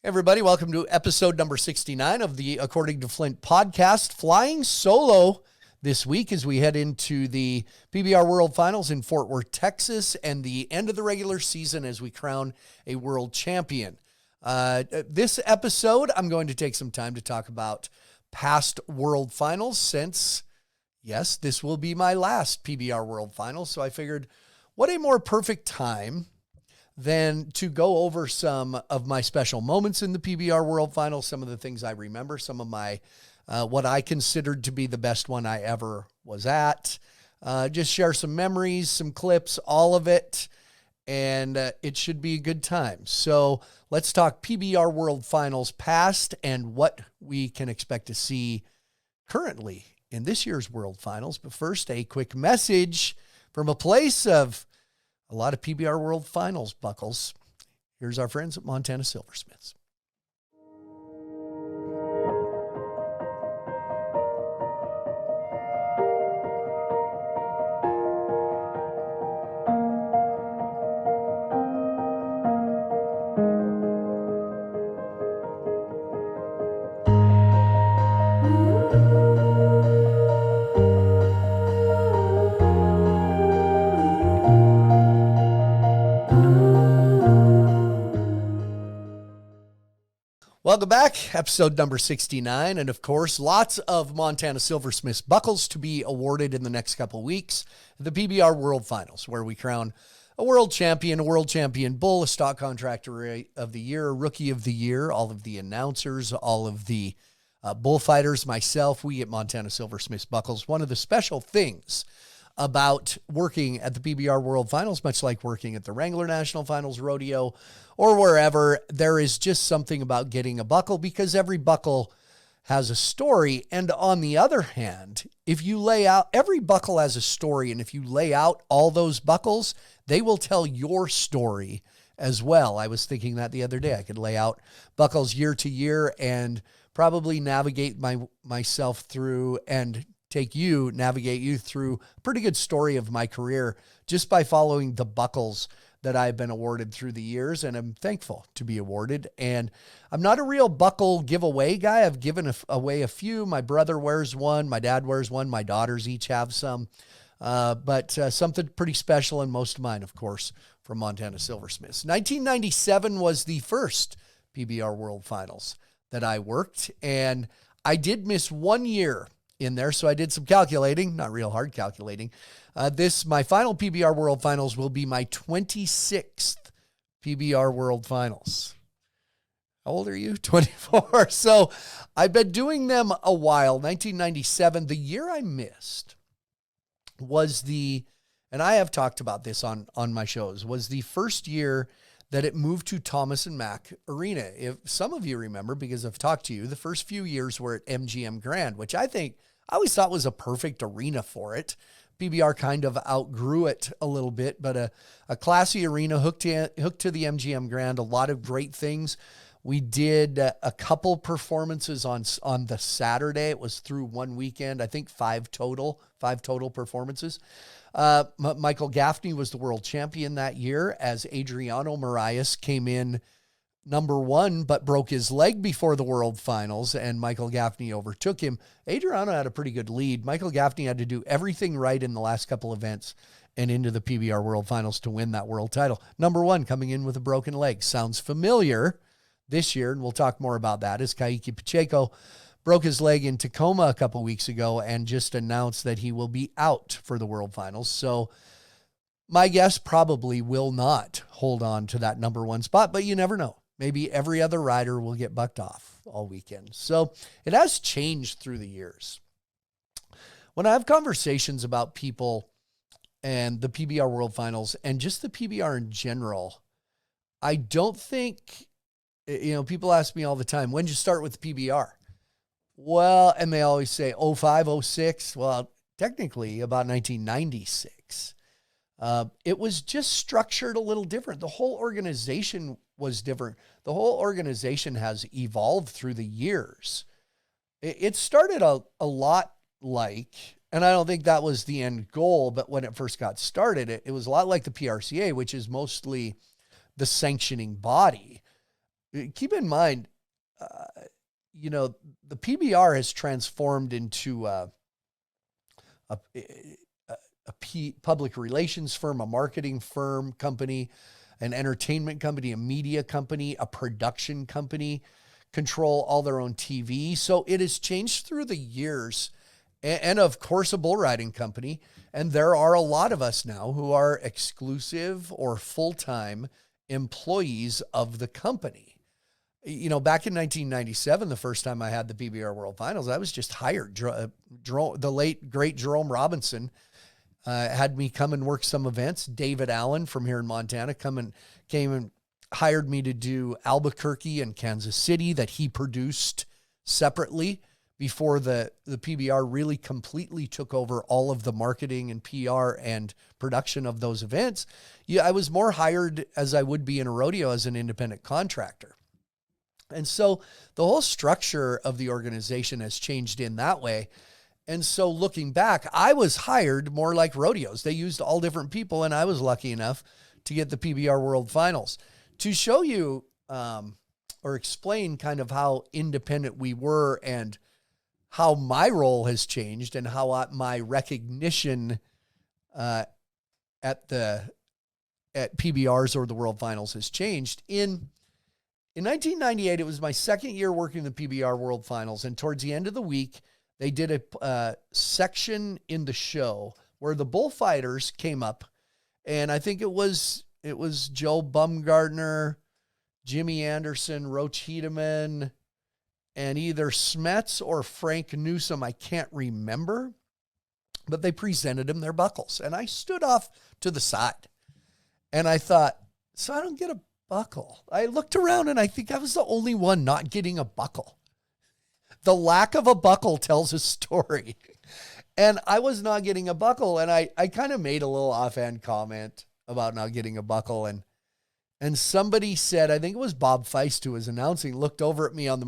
Everybody, welcome to episode number 69 of the According to Flint podcast. Flying solo this week as we head into the PBR World Finals in Fort Worth, Texas, and the end of the regular season as we crown a world champion. This episode, I'm going to take some time to talk about past World Finals since, yes, this will be my last PBR World Finals. So I figured, what a more perfect time than to go over some of my special moments in the PBR World Finals, some of the things I remember, some of my, what I considered to be the best one I ever was at. Just share some memories, some clips, all of it, and it should be a good time. So let's talk PBR World Finals past and what we can expect to see currently in this year's World Finals. But first, a quick message from a place of a lot of PBR World Finals buckles. Here's our friends at Montana Silversmiths. Welcome back, episode number 69, and of course, lots of Montana Silversmiths buckles to be awarded in the next couple weeks at the PBR World Finals, where we crown a world champion bull, a stock contractor of the year, a rookie of the year, all of the announcers, all of the bullfighters, myself, we get Montana Silversmiths buckles. One of the special things about working at the PBR World Finals, much like working at the Wrangler National Finals Rodeo or wherever, there is just something about getting a buckle because every buckle has a story. And on the other hand, if you lay out, every buckle has a story. And if you lay out all those buckles, they will tell your story as well. I was thinking that the other day. I could lay out buckles year to year and probably navigate myself through and navigate you through a pretty good story of my career just by following the buckles that I've been awarded through the years. And I'm thankful to be awarded. And I'm not a real buckle giveaway guy. I've given away a few. My brother wears one. My dad wears one. My daughters each have some. But something pretty special, and most of mine, of course, from Montana Silversmiths. 1997 was the first PBR World Finals that I worked. And I did miss 1 year in there. So I did some calculating, not real hard calculating. My final PBR World Finals will be my 26th PBR World Finals. How old are you? 24. So I've been doing them a while. 1997, the year I missed was and I have talked about this on my shows, was the first year that it moved to Thomas and Mack Arena. If some of you remember, because I've talked to you, the first few years were at MGM Grand, which I always thought was a perfect arena for it. PBR kind of outgrew it a little bit, but a classy arena hooked to the MGM Grand, a lot of great things. We did a couple performances on the Saturday. It was through one weekend, I think five total performances. Michael Gaffney was the world champion that year as Adriano Moraes came in number one, but broke his leg before the World Finals, and Michael Gaffney overtook him. Adriano had a pretty good lead. Michael Gaffney had to do everything right in the last couple events and into the PBR World Finals to win that world title. Number one, coming in with a broken leg. Sounds familiar this year, and we'll talk more about that, as Kaique Pacheco broke his leg in Tacoma a couple weeks ago and just announced that he will be out for the World Finals. So my guess probably will not hold on to that number one spot, but you never know. Maybe every other rider will get bucked off all weekend. So it has changed through the years. When I have conversations about people and the PBR World Finals and just the PBR in general, I don't think, people ask me all the time, when did you start with the PBR? Well, and they always say 05, 06. Well, technically about 1996. It was just structured a little different. The whole organization was different. The whole organization has evolved through the years. It started a lot like, and I don't think that was the end goal, but when it first got started, it was a lot like the PRCA, which is mostly the sanctioning body. keep in mind, the PBR has transformed into a public relations firm, a marketing firm company, an entertainment company, a media company, a production company, control all their own TV. So it has changed through the years. And of course, a bull riding company. And there are a lot of us now who are exclusive or full-time employees of the company. Back in 1997, the first time I had the PBR World Finals, I was just hired. The late, great Jerome Robinson had me come and work some events. David Allen from here in Montana came and hired me to do Albuquerque and Kansas City that he produced separately before the PBR really completely took over all of the marketing and PR and production of those events. I was more hired as I would be in a rodeo as an independent contractor. And so the whole structure of the organization has changed in that way. And so looking back, I was hired more like rodeos. They used all different people, and I was lucky enough to get the PBR World Finals. To show you or explain kind of how independent we were and how my role has changed and how my recognition at PBRs or the World Finals has changed. In 1998, it was my second year working the PBR World Finals, and towards the end of the week, they did a section in the show where the bullfighters came up, and I think it was Joe Bumgardner, Jimmy Anderson, Roach Hedeman, and either Smets or Frank Newsom. I can't remember, but they presented them their buckles, and I stood off to the side, and I thought, so I don't get a buckle. I looked around, and I think I was the only one not getting a buckle. The lack of a buckle tells a story. And I was not getting a buckle. And I kind of made a little offhand comment about not getting a buckle. And somebody said, I think it was Bob Feist who was announcing, looked over at me on the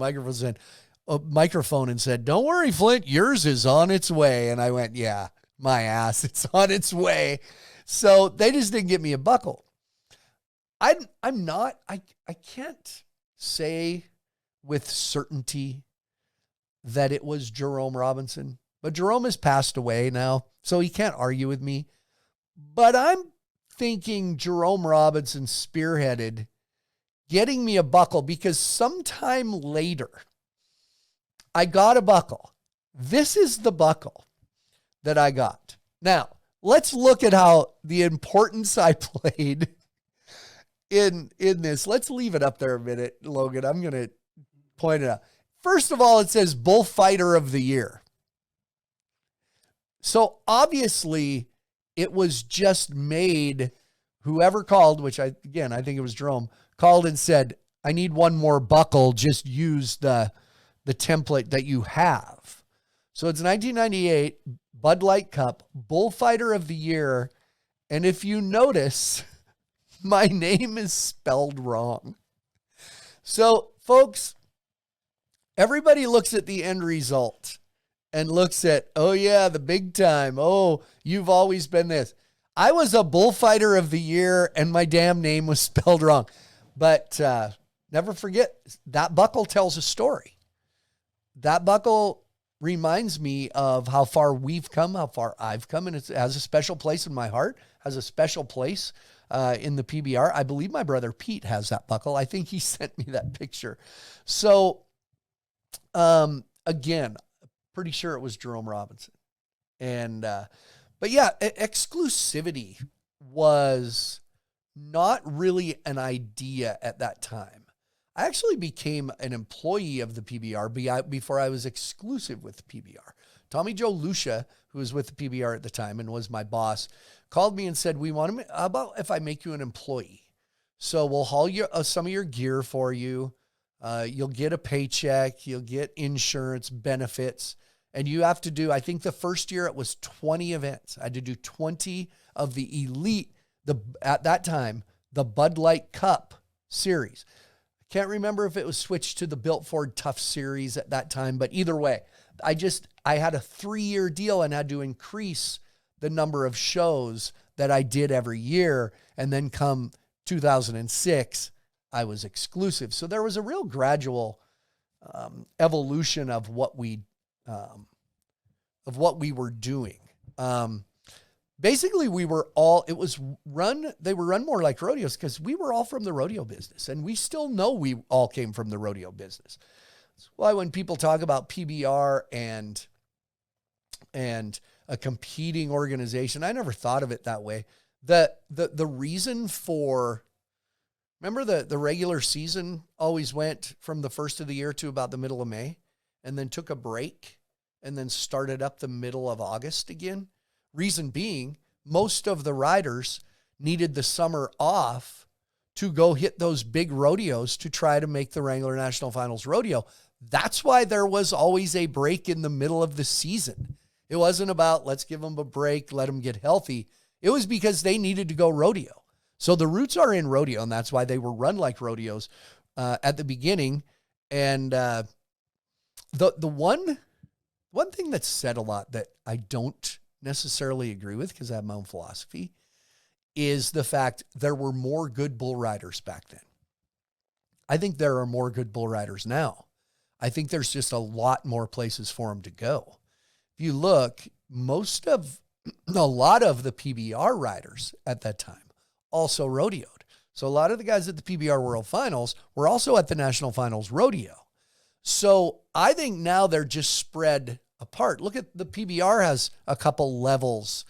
microphone and said, "Don't worry, Flint, yours is on its way." And I went, yeah, my ass, it's on its way. So they just didn't get me a buckle. I can't say with certainty that it was Jerome Robinson, but Jerome has passed away now, so he can't argue with me. But I'm thinking Jerome Robinson spearheaded getting me a buckle, because sometime later I got a buckle. This is the buckle that I got. Now, let's look at how the importance I played in this. Let's leave it up there a minute, Logan. I'm going to point it out. First of all, it says Bullfighter of the Year. So obviously it was just made, whoever called, which I think it was Jerome, called and said, "I need one more buckle. Just use the template that you have." So it's 1998 Bud Light Cup, Bullfighter of the Year. And if you notice, my name is spelled wrong. So folks, everybody looks at the end result and looks at, oh yeah, the big time. Oh, you've always been this. I was a Bullfighter of the Year and my damn name was spelled wrong. But never forget, that buckle tells a story. That buckle reminds me of how far we've come, how far I've come, and it has a special place in my heart, has a special place in the PBR. I believe my brother Pete has that buckle. I think he sent me that picture. So, again, pretty sure it was Jerome Robinson. And, but yeah, exclusivity was not really an idea at that time. I actually became an employee of the PBR before I was exclusive with the PBR. Tommy Joe Lucia, who was with the PBR at the time and was my boss, called me and said, "We want to, how about if I make you an employee? So we'll haul some of your gear for you. You'll get a paycheck, you'll get insurance benefits, and you have to do," I think the first year it was 20 events. I had to do 20 of the elite, at that time, the Bud Light Cup series. I can't remember if it was switched to the Built Ford Tough series at that time, but either way, I had a 3-year deal and had to increase the number of shows that I did every year. And then come 2006, I was exclusive. So there was a real gradual evolution of what we were doing. Basically, they were run more like rodeos because we were all from the rodeo business, and we still know we all came from the rodeo business. That's why when people talk about PBR and a competing organization, I never thought of it that way. The reason for, remember the regular season always went from the first of the year to about the middle of May, and then took a break, and then started up the middle of August again. Reason being, most of the riders needed the summer off to go hit those big rodeos to try to make the Wrangler National Finals rodeo. That's why there was always a break in the middle of the season. It wasn't about let's give them a break, let them get healthy. It was because they needed to go rodeo. So the roots are in rodeo, and that's why they were run like rodeos at the beginning. And the one thing that's said a lot that I don't necessarily agree with, because I have my own philosophy, is the fact there were more good bull riders back then. I think there are more good bull riders now. I think there's just a lot more places for them to go. If you look, a lot of the PBR riders at that time also rodeoed. So a lot of the guys at the PBR World Finals were also at the National Finals Rodeo. So I think now they're just spread apart. Look at the PBR has a couple levels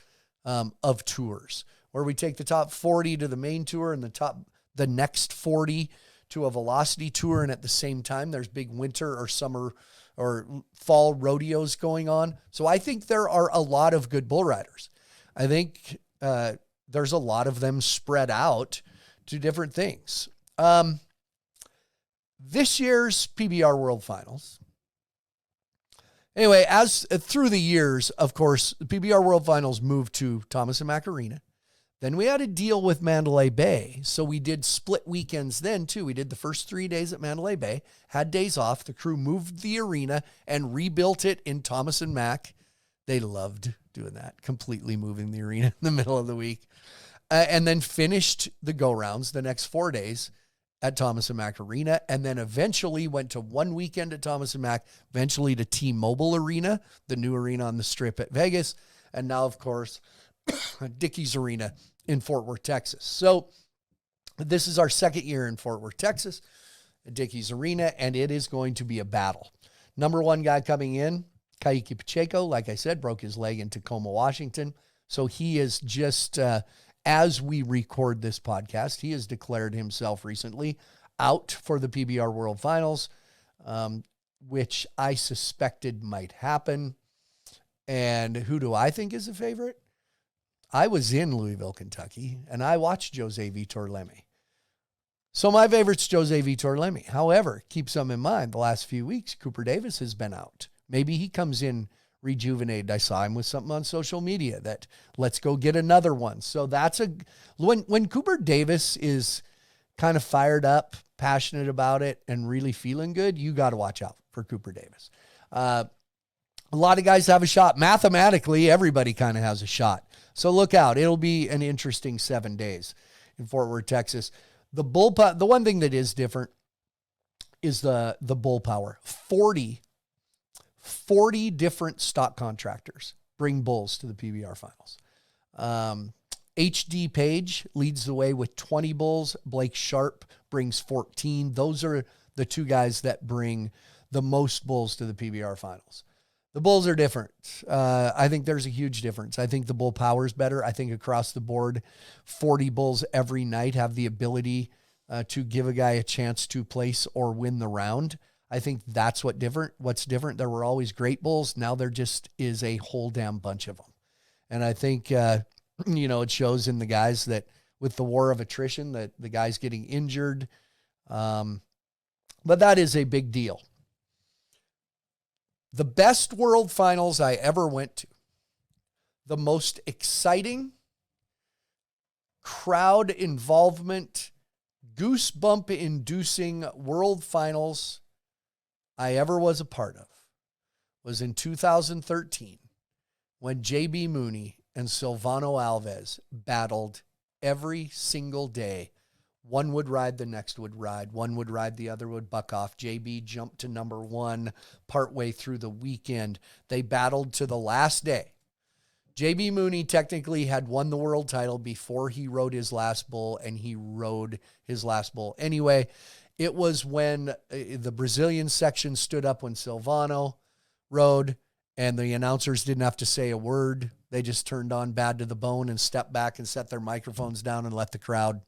of tours where we take the top 40 to the main tour and the next 40 to a velocity tour. And at the same time, there's big winter or summer or fall rodeos going on. So I think there are a lot of good bull riders. I think there's a lot of them spread out to different things. This year's PBR World Finals. Anyway, as through the years, of course, the PBR World Finals moved to Thomas and Mack Arena. Then we had a deal with Mandalay Bay. So we did split weekends then too. We did the first 3 days at Mandalay Bay, had days off. The crew moved the arena and rebuilt it in Thomas and Mack. They loved doing that, completely moving the arena in the middle of the week. And then finished the go-rounds the next 4 days at Thomas and Mack Arena, and then eventually went to 1 weekend at Thomas and Mack, eventually to T-Mobile Arena, the new arena on the Strip at Vegas, and now, of course, Dickies Arena in Fort Worth, Texas. So this is our second year in Fort Worth, Texas, at Dickies Arena, and it is going to be a battle. Number one guy coming in, Kaique Pacheco, like I said, broke his leg in Tacoma, Washington. So he is just, as we record this podcast, he has declared himself recently out for the PBR World Finals, which I suspected might happen. And who do I think is a favorite? I was in Louisville, Kentucky, and I watched Jose Vitor Leme. So my favorite's Jose Vitor Leme. However, keep some in mind, the last few weeks, Cooper Davis has been out. Maybe he comes in rejuvenated. I saw him with something on social media that let's go get another one. So that's when Cooper Davis is kind of fired up, passionate about it, and really feeling good, you got to watch out for Cooper Davis. A lot of guys have a shot. Mathematically, everybody kind of has a shot. So look out. It'll be an interesting 7 days in Fort Worth, Texas. The one thing that is different is the bull power. 40 different stock contractors bring bulls to the PBR Finals. HD Page leads the way with 20 bulls. Blake Sharp brings 14. Those are the two guys that bring the most bulls to the PBR Finals. The bulls are different. I think there's a huge difference. I think the bull power is better. I think across the board, 40 bulls every night have the ability to give a guy a chance to place or win the round. I think that's what's different. There were always great bulls. Now there just is a whole damn bunch of them. And I think, it shows in the guys that with the war of attrition, that the guys getting injured. But that is a big deal. The best World Finals I ever went to, the most exciting crowd involvement, goosebump-inducing World Finals I ever was a part of, was in 2013 when J.B. Mooney and Silvano Alves battled every single day, One would ride, the next would ride. One would ride, the other would buck off. JB jumped to number 1 partway through the weekend. They battled to the last day. JB Mooney technically had won the world title before he rode his last bull, and he rode his last bull. Anyway, it was when the Brazilian section stood up when Silvano rode, and the announcers didn't have to say a word. They just turned on Bad to the Bone and stepped back and set their microphones down and let the crowd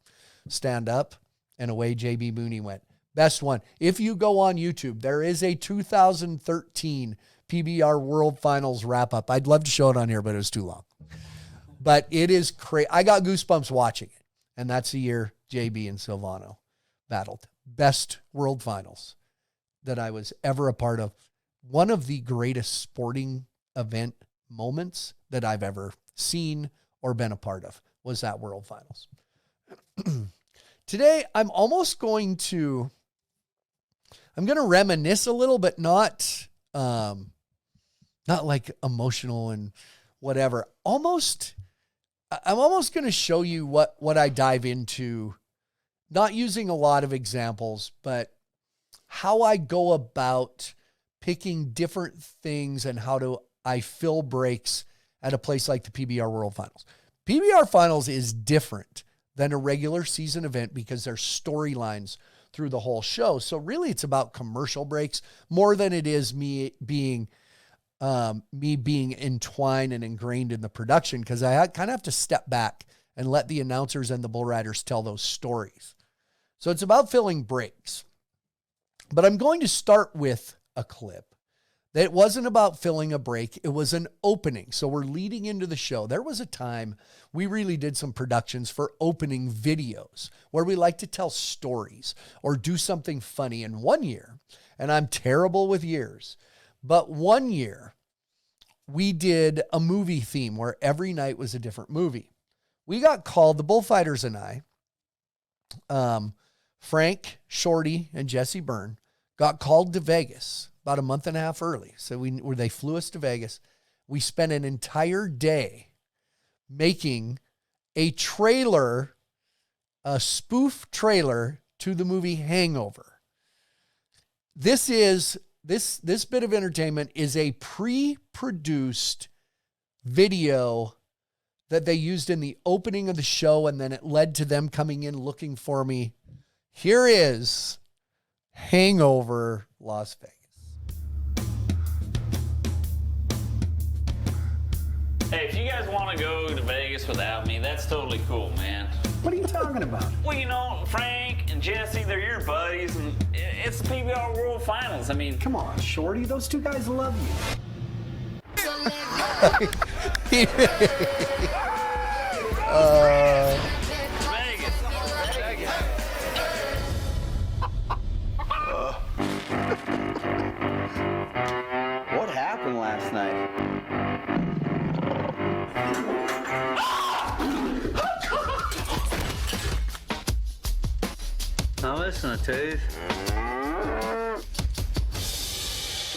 stand up, and away JB Mooney went. Best one. If you go on YouTube, there is a 2013 PBR World Finals wrap-up. I'd love to show it on here, but it was too long. But it is crazy. I got goosebumps watching it, and that's the year JB and Silvano battled. Best World Finals that I was ever a part of. One of the greatest sporting event moments that I've ever seen or been a part of was that World Finals. Today, I'm going to reminisce a little, but not like emotional and whatever. I'm almost going to show you what I dive into, not using a lot of examples, but how I go about picking different things and how I fill breaks at a place like the PBR World Finals. PBR Finals is different than a regular season event because there's storylines through the whole show. So really it's about commercial breaks more than it is me being entwined and ingrained in the production, because I kind of have to step back and let the announcers and the bull riders tell those stories. So it's about filling breaks. But I'm going to start with a clip that wasn't about filling a break. It was an opening. So we're leading into the show. There was a time we really did some productions for opening videos where we like to tell stories or do something funny. And one year, and I'm terrible with years, but one year we did a movie theme where every night was a different movie. We got called, the bullfighters and I, Frank, Shorty, and Jesse Byrne, got called to Vegas about a month and a half early. So they flew us to Vegas. We spent an entire day making a trailer, a spoof trailer to the movie Hangover. This bit of entertainment is a pre-produced video that they used in the opening of the show, and then it led to them coming in looking for me. Here is Hangover Las Vegas. Hey, if you guys want to go to Vegas without me, that's totally cool, man. What are you talking about? Well, you know, Frank and Jesse, they're your buddies, and it's the PBR World Finals. I mean, Come on, Shorty, those two guys love you. Vegas. What happened last night? I'm missing a tooth.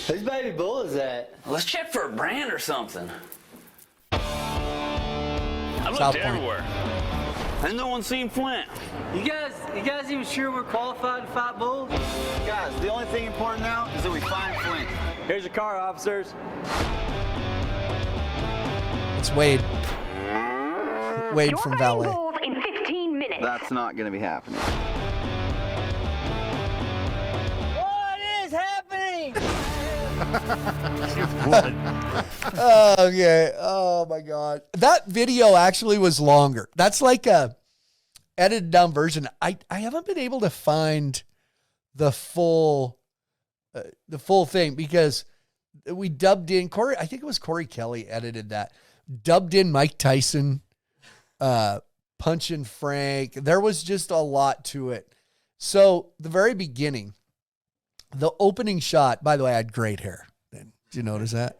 Whose baby bull is that? Let's check for a brand or something. I South looked Point. everywhere, and no one's seen Flint. You guys even sure we're qualified to fight bulls? Guys, the only thing important now is that we find Flint. Here's your car, officers. It's Wade. Wade You're from fighting Valet. bulls in 15 minutes. That's not going to be happening. What is happening? Okay. Oh my God. That video actually was longer. That's like a edited down version. I haven't been able to find the full thing because we dubbed in Corey. I think it was Corey Kelly edited that. Dubbed in Mike Tyson, punching Frank. There was just a lot to it. So the very beginning, the opening shot, by the way, I had great hair. Did you notice that?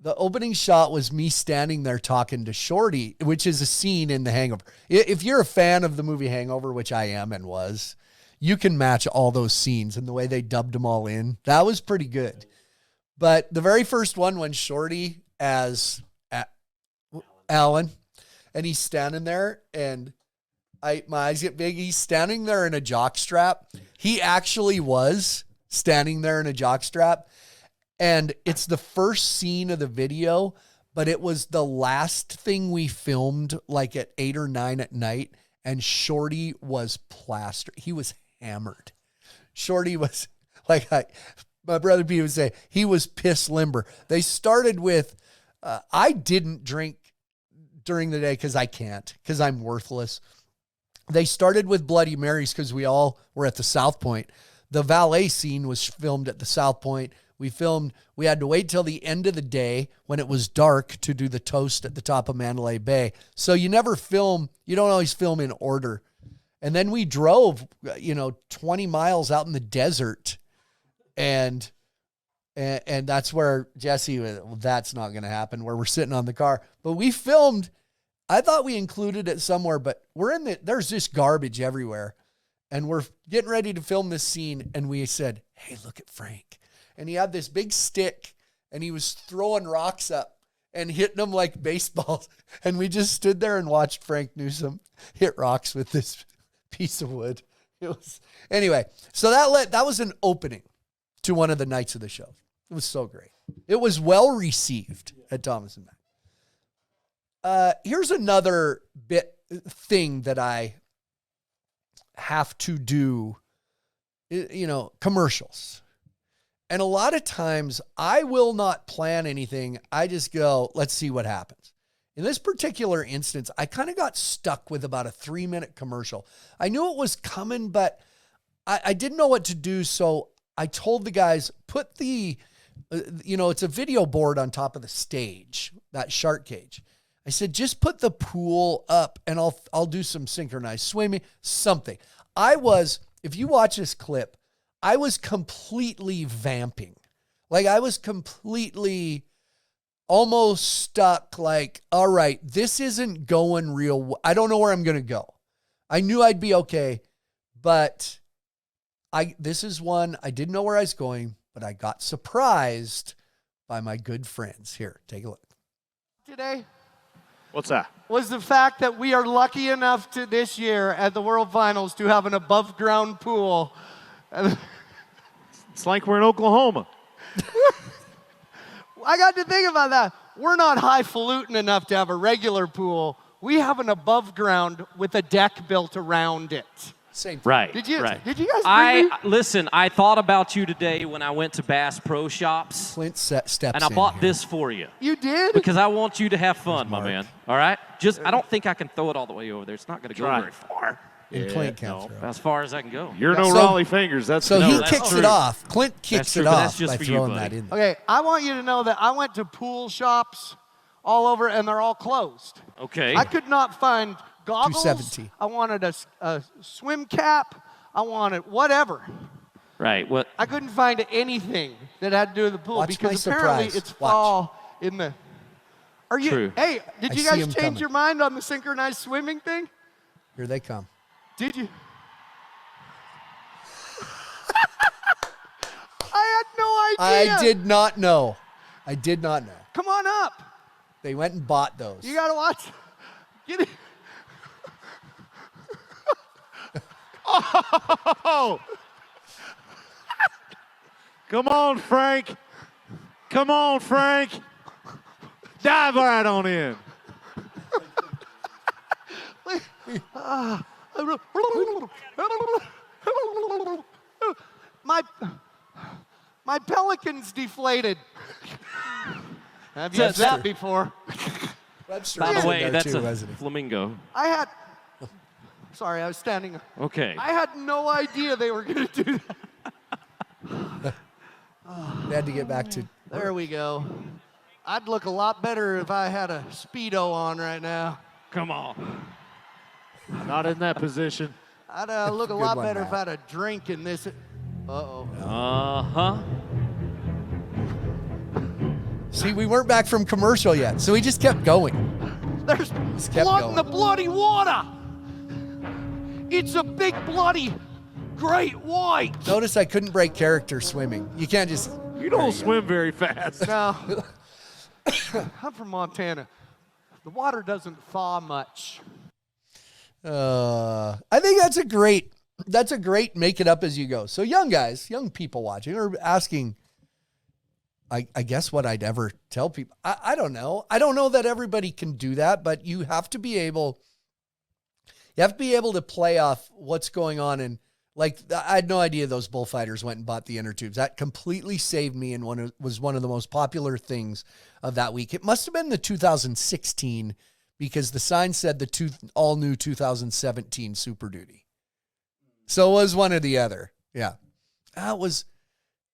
The opening shot was me standing there talking to Shorty, which is a scene in The Hangover. If you're a fan of the movie Hangover, which I am and was, you can match all those scenes and the way they dubbed them all in. That was pretty good. But the very first one, when Shorty as Alan, and he's standing there and my eyes get big. He's standing there in a jock strap. He actually was standing there in a jock strap. And it's the first scene of the video, but it was the last thing we filmed like at 8 or 9 at night. And Shorty was plastered. He was hammered. Shorty was like, my brother P would say, he was piss limber. They started with, I didn't drink during the day because I can't, because I'm worthless. They started with Bloody Marys because we all were at the South Point. The valet scene was filmed at the South Point. We had to wait till the end of the day when it was dark to do the toast at the top of Mandalay Bay. So you don't always film in order. And then we drove, 20 miles out in the desert. And that's where Jesse, that's not going to happen, where we're sitting on the car. But we filmed, I thought we included it somewhere, but there's just garbage everywhere. And we're getting ready to film this scene. And we said, hey, look at Frank. And he had this big stick and he was throwing rocks up and hitting them like baseballs. And we just stood there and watched Frank Newsom hit rocks with this piece of wood. Anyway, so that was an opening to one of the nights of the show. It was so great. It was well received at Thomas and Mack. Here's another thing that I have to do, commercials. And a lot of times I will not plan anything. I just go, let's see what happens. In this particular instance, I kind of got stuck with about a 3-minute commercial. I knew it was coming, but I didn't know what to do. So I told the guys, put it's a video board on top of the stage, that shark cage. I said, just put the pool up and I'll do some synchronized swimming, something. If you watch this clip, I was completely vamping. Like I was completely almost stuck. Like, all right, this isn't going real. I don't know where I'm going to go. I knew I'd be okay, but this is one, I didn't know where I was going, but I got surprised by my good friends. Here, take a look. Today What's that? was the fact that we are lucky enough to this year at the World Finals to have an above ground pool. It's like we're in Oklahoma. I got to think about that. We're not highfalutin enough to have a regular pool. We have an above ground with a deck built around it. Same. Right. Did you right. guys bring me? Listen, I thought about you today when I went to Bass Pro Shops. Flint steps and I bought this for you. You did? Because I want you to have fun, my man. All right? I don't think I can throw it all the way over there. It's not going to go very far. And Clint can't throw. As far as I can go. You're no Raleigh fingers. That's so he that's kicks true. it off. Clint kicks true, it but off that's just by for you, throwing buddy. that in there. Okay, I want you to know that I went to pool shops all over, and they're all closed. Okay. I could not find goggles. $270. I wanted a swim cap. I wanted whatever. Right. What? I couldn't find anything that had to do with the pool Watch my because apparently surprise. it's Watch. fall in the. Are you? True. Hey, did I you see guys 'em change coming. your mind on the synchronized swimming thing? Here they come. Did you? I had no idea. I did not know. Come on up. They went and bought those. You gotta watch. Get it. Oh! Come on, Frank. Come on, Frank. Dive right on in. My pelican's deflated. Have you used that before? Webster By was the in way, there that's too, a wasn't he? flamingo. Sorry, I was standing. Okay. I had no idea they were going to do that. They had to get back to. There we go. I'd look a lot better if I had a Speedo on right now. Come on. Not in that position. I'd look a Good lot one, better if I Matt. had a drink in this. Uh-oh. Uh-huh. See, we weren't back from commercial yet, so we just kept going. There's kept blood going. in the bloody water. It's a big bloody great white. Notice I couldn't break character swimming. You can't just. You don't swim very fast. No. I'm from Montana. The water doesn't thaw much. I think that's a great make it up as you go. So young guys, young people watching are asking, I guess what I'd ever tell people. I don't know. I don't know that everybody can do that, but you have to be able to play off what's going on. And like, I had no idea those bullfighters went and bought the inner tubes. That completely saved me and was one of the most popular things of that week. It must have been the 2016 because the sign said the all new 2017 Super Duty. So it was one or the other. Yeah.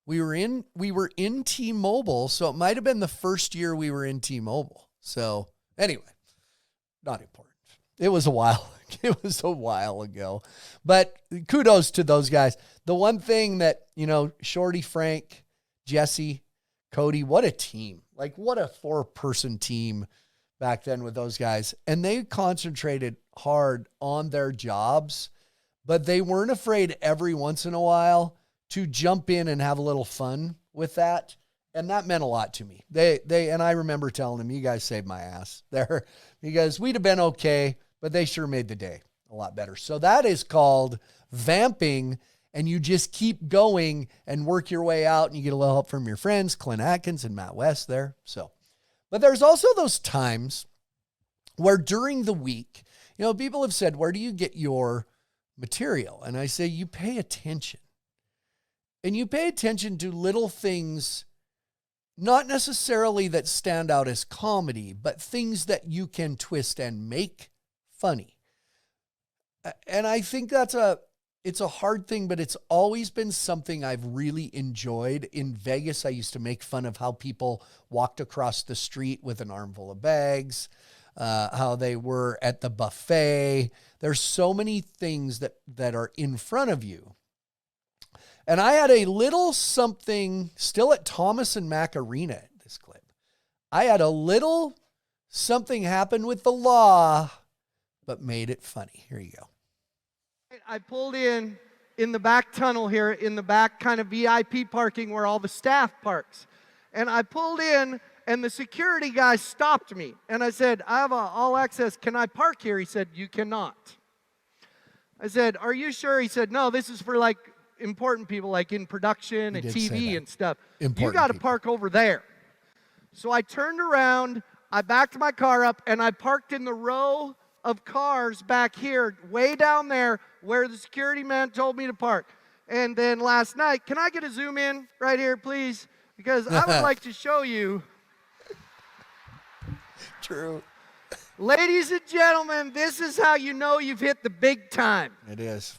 We were in T-Mobile, so it might have been the first year we were in T-Mobile. So anyway, not important. It was a while. It was a while ago. But kudos to those guys. The one thing that, Shorty, Frank, Jesse, Cody, what a team. Like, what a 4-person team back then with those guys. And they concentrated hard on their jobs, but they weren't afraid every once in a while to jump in and have a little fun with that. And that meant a lot to me. And I remember telling them, you guys saved my ass there because we'd have been okay, but they sure made the day a lot better. So that is called vamping, and you just keep going and work your way out, and you get a little help from your friends, Clint Atkins and Matt West there. So, but there's also those times where during the week, people have said, where do you get your material? And I say, you pay attention. And you pay attention to little things, not necessarily that stand out as comedy, but things that you can twist and make funny. And I think it's a hard thing, but it's always been something I've really enjoyed. In Vegas, I used to make fun of how people walked across the street with an armful of bags, how they were at the buffet. There's so many things that are in front of you. And I had a little something still at Thomas and Mack Arena at this clip. I had a little something happen with the law, but made it funny. Here you go. I pulled in the back tunnel here, in the back kind of VIP parking where all the staff parks. And I pulled in, and the security guy stopped me. And I said, I have all access. Can I park here? He said, you cannot. I said, are you sure? He said, no, this is for like important people, like in production and TV and stuff. You got to park over there. So I turned around, I backed my car up, and I parked in the row of cars back here, way down there where the security man told me to park. And then last night, can I get a zoom in right here, please? Because I would like to show you. True. Ladies and gentlemen, this is how you know you've hit the big time. It is.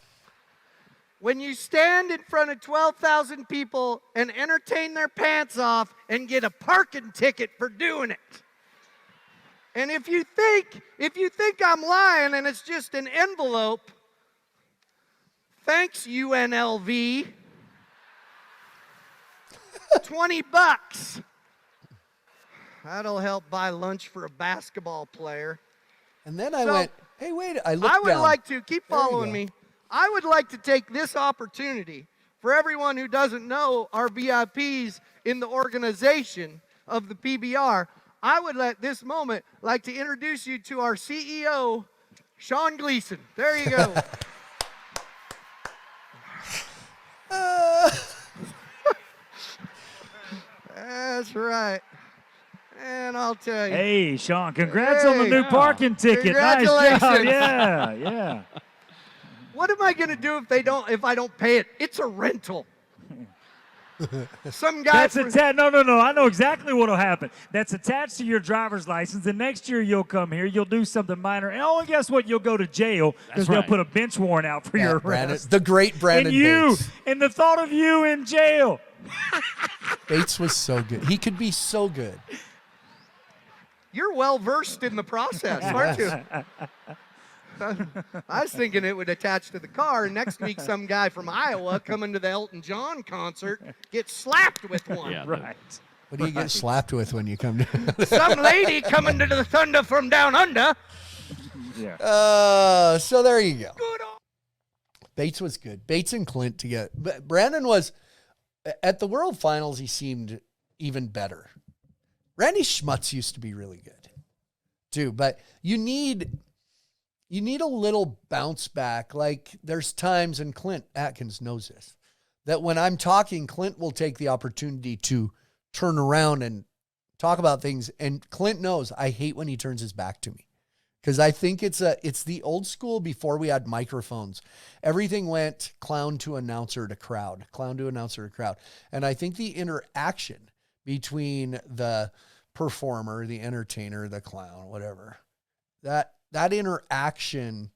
When you stand in front of 12,000 people and entertain their pants off and get a parking ticket for doing it. And if you think I'm lying and it's just an envelope, thanks UNLV. $20. That'll help buy lunch for a basketball player. And then I went, hey, wait, I looked I would down. like to, keep following me. I would like to take this opportunity for everyone who doesn't know our VIPs in the organization of the PBR. I would at this moment like to introduce you to our CEO, Sean Gleason. There you go. That's right. And I'll tell you. Hey, Sean, congrats on the new parking ticket. Nice job. Yeah. What am I going to do if I don't pay it? It's a rental. Some guy. That's attached. No. I know exactly what will happen. That's attached to your driver's license. And next year you'll come here. You'll do something minor. And guess what? You'll go to jail because they'll put a bench warrant out for your arrest. The great Brandon Bates. And the thought of you in jail. Bates was so good. He could be so good. You're well versed in the process, aren't you? I was thinking it would attach to the car, and next week some guy from Iowa coming to the Elton John concert gets slapped with one. Yeah, right. What do you get slapped with when you come to? Some lady coming to the thunder from down under. Yeah. So there you go. Bates was good. Bates and Clint together. But Brandon was at the World Finals. He seemed even better. Randy Schmutz used to be really good too, but you need. you need a little bounce back. Like there's times, and Clint Atkins knows this, that when I'm talking, Clint will take the opportunity to turn around and talk about things. And Clint knows I hate when he turns his back to me, because I think it's the old school before we had microphones. Everything went clown to announcer to crowd, clown to announcer to crowd. And I think the interaction between the performer, the entertainer, the clown, whatever, that interaction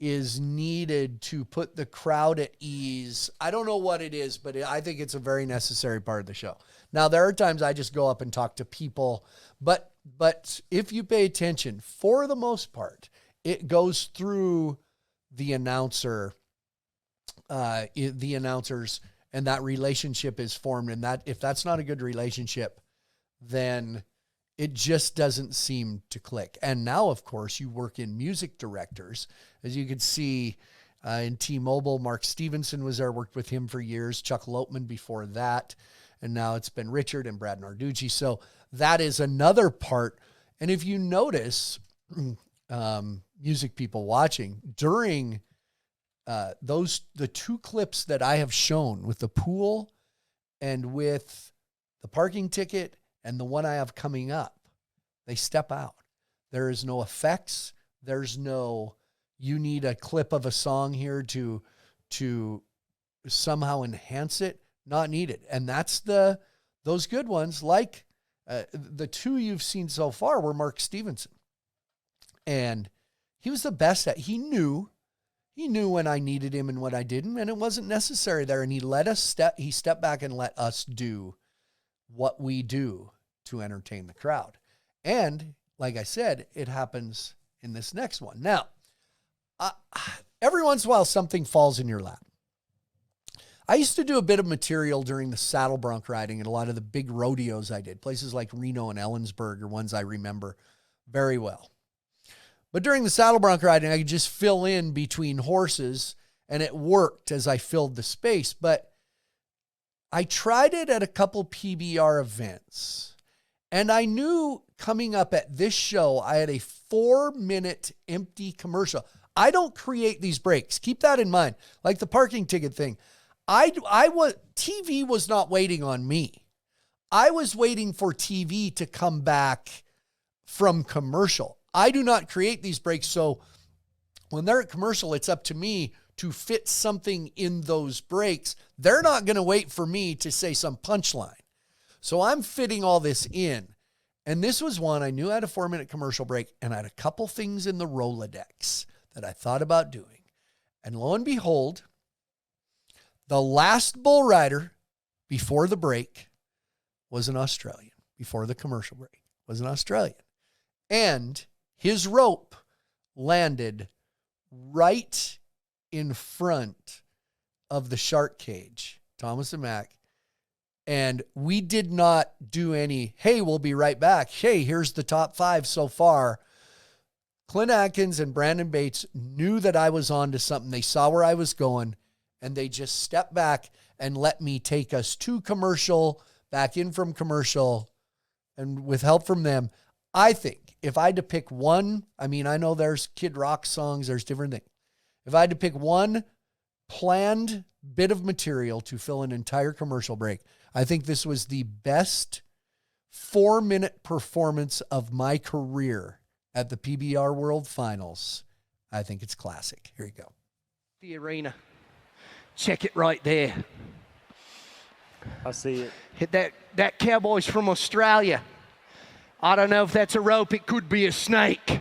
is needed to put the crowd at ease. I don't know what it is, but I think it's a very necessary part of the show. Now, there are times I just go up and talk to people, but if you pay attention, for the most part, it goes through the announcer, the announcers, and that relationship is formed. And that if that's not a good relationship, then it just doesn't seem to click. And now, of course, you work in music directors. As you can see in T-Mobile, Mark Stevenson was there, worked with him for years, Chuck Lopeman before that, and now it's been Richard and Brad Narducci. So that is another part. And if you notice, music people watching, during the two clips that I have shown with the pool and with the parking ticket and the one I have coming up, they step out. There is no effects. There's no, you need a clip of a song here to somehow enhance it. Not needed. And that's those good ones, like the two you've seen so far were Mark Stevenson. And he was the best he knew when I needed him and what I didn't, and it wasn't necessary there. And he stepped back and let us do what we do to entertain the crowd. And like I said, it happens in this next one. Now, every once in a while, something falls in your lap. I used to do a bit of material during the saddle bronc riding and a lot of the big rodeos I did. Places like Reno and Ellensburg are ones I remember very well. But during the saddle bronc riding, I could just fill in between horses, and it worked as I filled the space. But I tried it at a couple PBR events, and I knew coming up at this show, I had a 4-minute empty commercial. I don't create these breaks. Keep that in mind. Like the parking ticket thing. TV was not waiting on me. I was waiting for TV to come back from commercial. I do not create these breaks. So when they're at commercial, it's up to me to fit something in those breaks. They're not going to wait for me to say some punchline. So I'm fitting all this in. And this was one I knew I had a 4-minute commercial break, and I had a couple things in the Rolodex that I thought about doing. And lo and behold, the last bull rider before the break was an Australian. Before the commercial break was an Australian. And his rope landed right in front of the shark cage, Thomas and Mack. And we did not do any, hey, we'll be right back. Hey, here's the top 5 so far. Clint Atkins and Brandon Bates knew that I was on to something. They saw where I was going, and they just stepped back and let me take us to commercial, back in from commercial, and with help from them. I think if I had to pick one, I mean, I know there's Kid Rock songs, there's different things. If I had to pick one planned bit of material to fill an entire commercial break, I think this was the best 4-minute performance of my career at the PBR World Finals. I think it's classic. Here you go. The arena. Check it right there. I see it. Hit that cowboy's from Australia. I don't know if that's a rope. It could be a snake.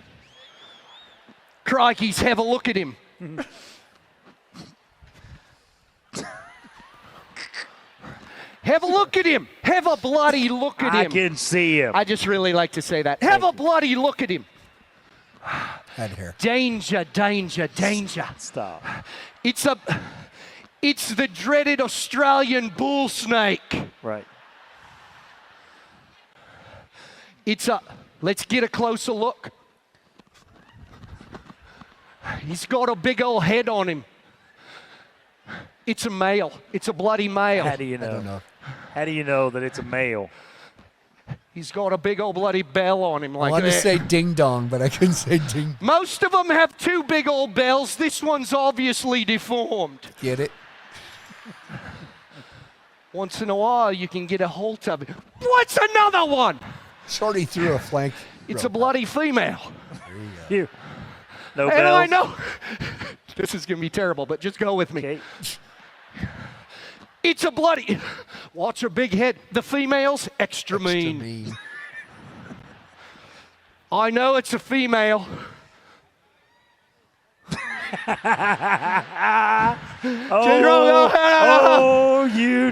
Crikeys, have a look at him. Have a look at him. Have a bloody look at him. I can see him. I just really like to say that. Have a bloody look at him. Head here. Danger, danger, danger. Stop. It's the dreaded Australian bull snake. Right. Let's get a closer look. He's got a big old head on him. It's a male. It's a bloody male. How do you know? I don't know. How do you know that it's a male? He's got a big old bloody bell on him I like wanted that. to say ding dong, but I couldn't say ding. Most of them have two big old bells. This one's obviously deformed. Get it? Once in a while, you can get a hold of it. What's another one? Shorty threw a flank. It's a bloody female. You. No And bells. I know this is going to be terrible, but just go with me. Okay. It's a bloody. Watch her big head. The female's extra mean. mean. I know it's a female. Oh, you.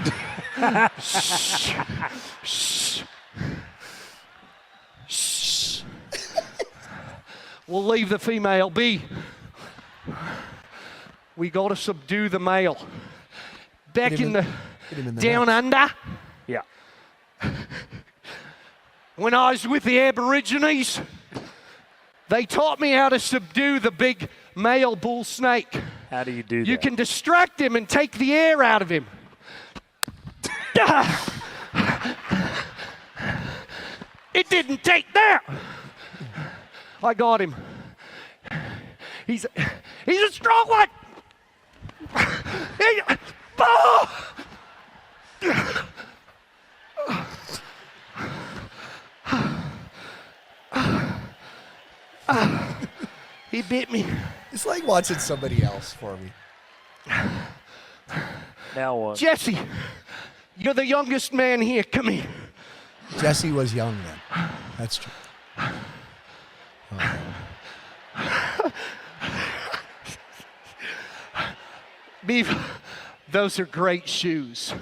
We'll leave the female be. We got to subdue the male. Back Hit him in the hit him in the down nuts. under, Yeah. when I was with the Aborigines, they taught me how to subdue the big male bull snake. How do you do that? You can distract him and take the air out of him. It didn't take that. I got him. He's a strong one. Oh! He bit me. It's like watching somebody else for me. Now what? Jesse, you're the youngest man here. Come here. Jesse was young then. That's true. Beef, those are great shoes.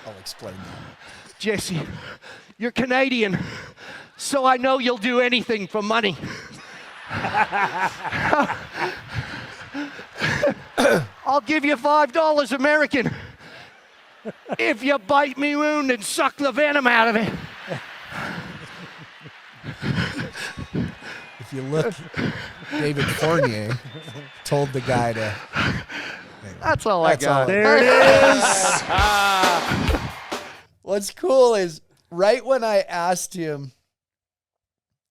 I'll explain that. Jesse, you're Canadian, so I know you'll do anything for money. I'll give you $5 American if you bite me wound and suck the venom out of it. If you look, David Fournier told the guy to. That's all I got. There it is. What's cool is right when I asked him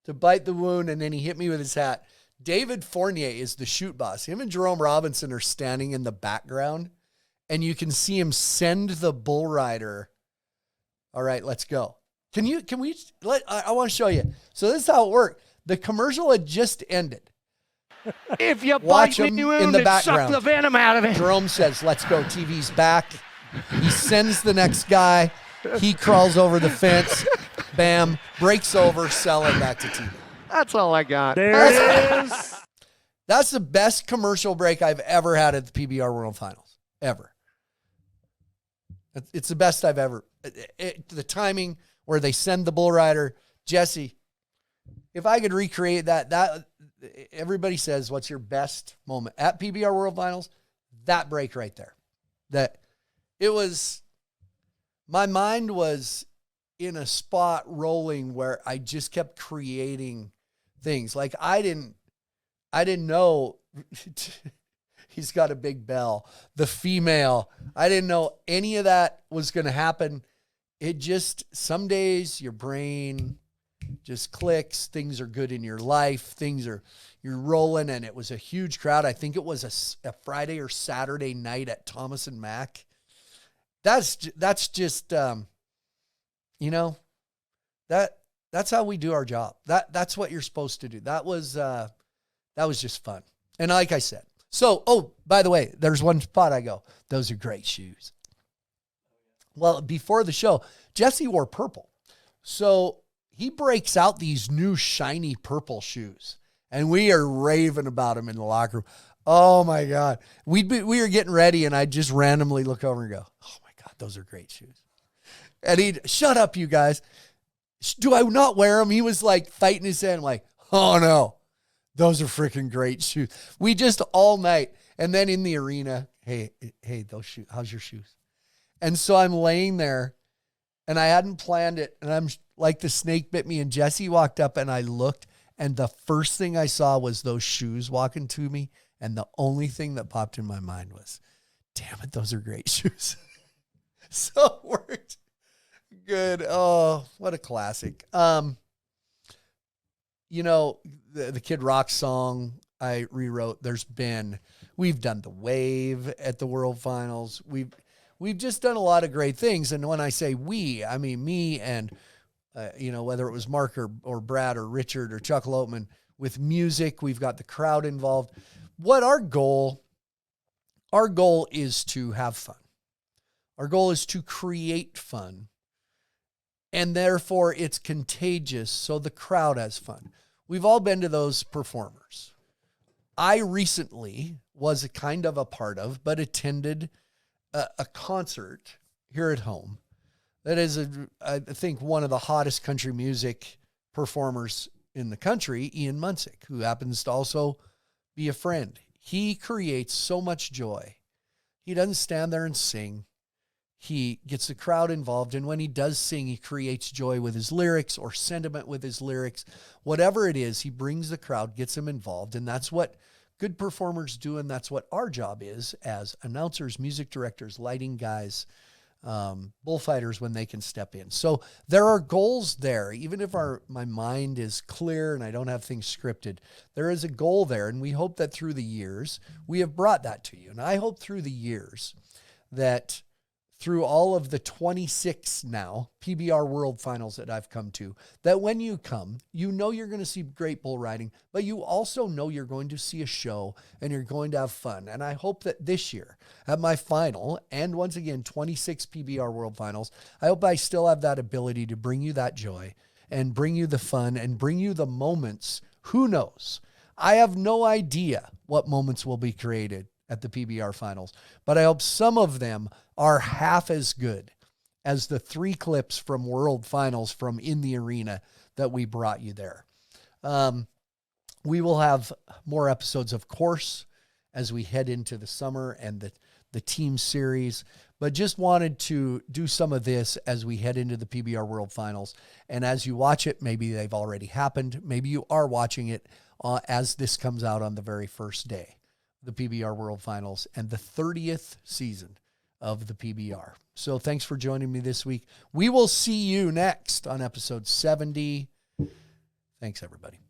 to bite the wound and then he hit me with his hat, David Fournier is the shoot boss. Him and Jerome Robinson are standing in the background and you can see him send the bull rider. All right, let's go. I want to show you. So this is how it worked. The commercial had just ended. If you Watch bite him me in wound the and suck background. the venom out of it. Jerome says, let's go. TV's back. He sends the next guy. He crawls over the fence. Bam. Breaks over. Sell it back to TV. That's all I got. There it is. That's the best commercial break I've ever had at the PBR World Finals. Ever. It's the best I've ever. The timing where they send the bull rider. Jesse, if I could recreate that everybody says, what's your best moment at PBR World Finals? That break right there. My mind was in a spot rolling where I just kept creating things. Like I didn't know he's got a big bell. The female, I didn't know any of that was going to happen. It just, some days your brain just clicks. Things are good in your life. You're rolling, and it was a huge crowd. I think it was a Friday or Saturday night at Thomas and Mack. That's just, that's how we do our job. That's what you're supposed to do. That was just fun. And like I said, by the way, there's one spot I go, those are great shoes. Well, before the show, Jesse wore purple. So he breaks out these new shiny purple shoes, and we are raving about them in the locker room. Oh my God. We were getting ready, and I'd just randomly look over and go, oh my God, those are great shoes. And he'd, shut up, you guys. Do I not wear them? He was like fighting his head. I'm like, oh no, those are freaking great shoes. We just all night. And then in the arena, hey, those shoes, how's your shoes? And so I'm laying there, and I hadn't planned it. And I'm like, the snake bit me, and Jesse walked up, and I looked, and the first thing I saw was those shoes walking to me. And the only thing that popped in my mind was, damn it, those are great shoes. So it worked. good. Oh, what a classic. You know, the Kid Rock song I rewrote. We've done the wave at the World Finals. We've just done a lot of great things. And when I say we, I mean me and, whether it was Mark or Brad or Richard or Chuck Loatman with music, we've got the crowd involved. What our goal is to have fun. Our goal is to create fun. And therefore it's contagious. So the crowd has fun. We've all been to those performers. I recently was a kind of a part of, but attended a concert here at home that is, I think, one of the hottest country music performers in the country, Ian Munsick, who happens to also be a friend. He creates so much joy. He doesn't stand there and sing. He gets the crowd involved, and when he does sing, he creates joy with his lyrics or sentiment with his lyrics. Whatever it is, he brings the crowd, gets them involved, and that's what good performers do, and that's what our job is as announcers, music directors, lighting guys, bullfighters when they can step in. So there are goals there. Even if my mind is clear and I don't have things scripted, there is a goal there, and we hope that through the years, we have brought that to you. And I hope through the years that through all of the 26 now PBR World Finals that I've come to, that when you come, you know you're going to see great bull riding, but you also know you're going to see a show and you're going to have fun. And I hope that this year at my final, and once again, 26 PBR World Finals, I hope I still have that ability to bring you that joy and bring you the fun and bring you the moments. Who knows? I have no idea what moments will be created at the PBR Finals, but I hope some of them are half as good as the 3 clips from World Finals from in the arena that we brought you there. We will have more episodes, of course, as we head into the summer and the team series, but just wanted to do some of this as we head into the PBR World Finals. And as you watch it, maybe they've already happened. Maybe you are watching it as this comes out on the very first day, the PBR World Finals and the 30th season of the PBR. So thanks for joining me this week. We will see you next on episode 70. Thanks, everybody.